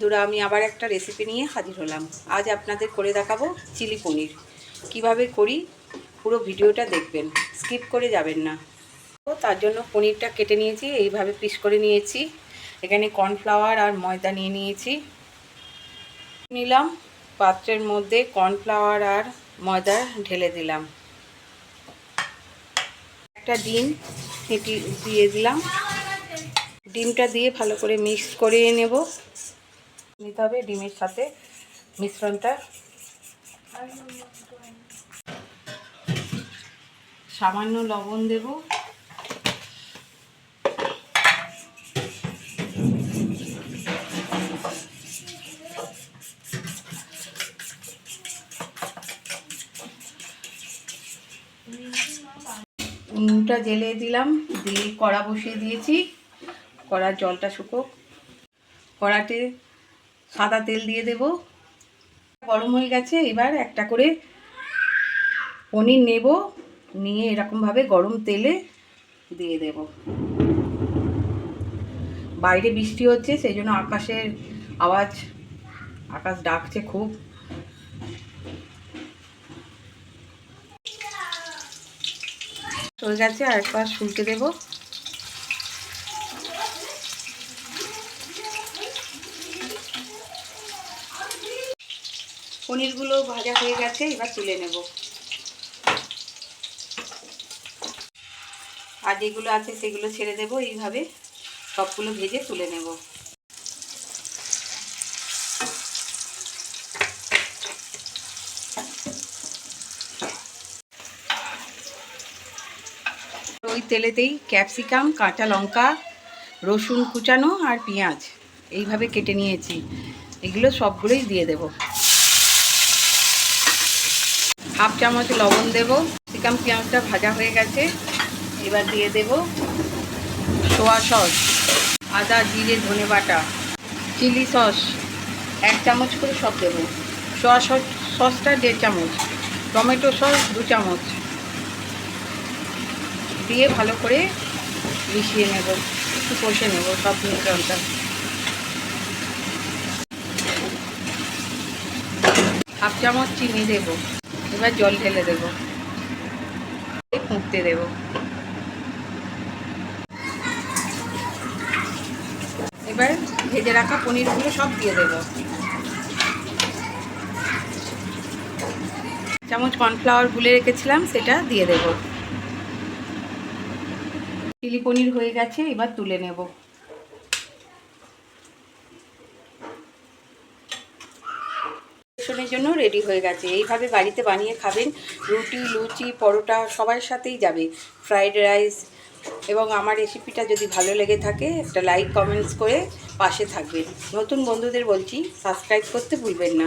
বন্ধুরা, আমি আবার একটা রেসিপি নিয়ে হাজির হলাম। আজ আপনাদের করে দেখাবো চিলি পনির। কিভাবে করি পুরো ভিডিওটা দেখবেন, স্কিপ করে যাবেন না। তো তার জন্য পনিরটা কেটে নিয়েছি, এইভাবে পিস করে নিয়েছি। এখানে কর্নফ্লাওয়ার আর ময়দা নিয়েছি। নিলাম পাত্রের মধ্যে কর্নফ্লাওয়ার আর ময়দা ঢেলে দিলাম। একটা ডিম ফেটি দিয়ে দিলাম। ডিমটা দিয়ে ভালো করে মিক্স করে নেব নিতে হবে ডিমের সাথে মিশ্রণটা। সামান্য লবণ দেব, উনুনটা জ্বেলে দিলাম, দিয়ে কড়া বসিয়ে দিয়েছি। কড়ার জলটা শুকোক। কড়াতে সাদা তেল দিয়ে দেব। গরম হয়ে গেছে। এবার একটা করে পনির নেব, নিয়ে এরকমভাবে গরম তেলে দিয়ে দেব। বাইরে বৃষ্টি হচ্ছে, সেই জন্য আকাশের আওয়াজ, আকাশ ডাকছে খুব। হয়ে গেছে, আর একবার শুলকে দেব। পনিরগুলো ভাজা হয়ে গেছে, এবার তুলে নেব। আর যেগুলো আছে সেগুলো ছেড়ে দেব। এইভাবে সবগুলো ভেজে তুলে নেব। ওই তেলেতেই ক্যাপসিকাম, কাঁচা লঙ্কা, রসুন কুচানো আর পেঁয়াজ এইভাবে কেটে নিয়েছি। এগুলো সবগুলোই দিয়ে দেব। হাফ চামচ লবণ দেব। ক্যাপসিকাম পেঁয়াজটা ভাজা হয়ে গেছে, এবার দিয়ে দেব সোয়া সস, আদা জিরে ধনে বাটা, চিলি সস 1 চামচ করে সব দেব। সোয়া সসটা 1.5 চামচ, টমেটো সস 2 চামচ দিয়ে ভালো করে মিশিয়ে নেব, একটু কষে নেব সব মিশ্রণটা। হাফ চামচ চিনি দেব। এবার জল ঢেলে দেব, ফুটতে দেব। এবার ভেজে রাখা পনিরগুলো সব দিয়ে দেব। চামচ কর্নফ্লাওয়ার গুলে রেখেছিলাম, সেটা দিয়ে দেব। চিলি পনির হয়ে গেছে, এবার তুলে নেব। পরিবেশনের জন্য রেডি হয়ে গেছে। এইভাবে বাড়িতে বানিয়ে খাবেন, রুটি, লুচি, পরোটা সবার সাথেই যাবে, ফ্রাইড রাইস। এবং আমার রেসিপিটা যদি ভালো লেগে থাকে একটা লাইক কমেন্টস করে পাশে থাকবেন। নতুন বন্ধুদের বলছি সাবস্ক্রাইব করতে ভুলবেন না।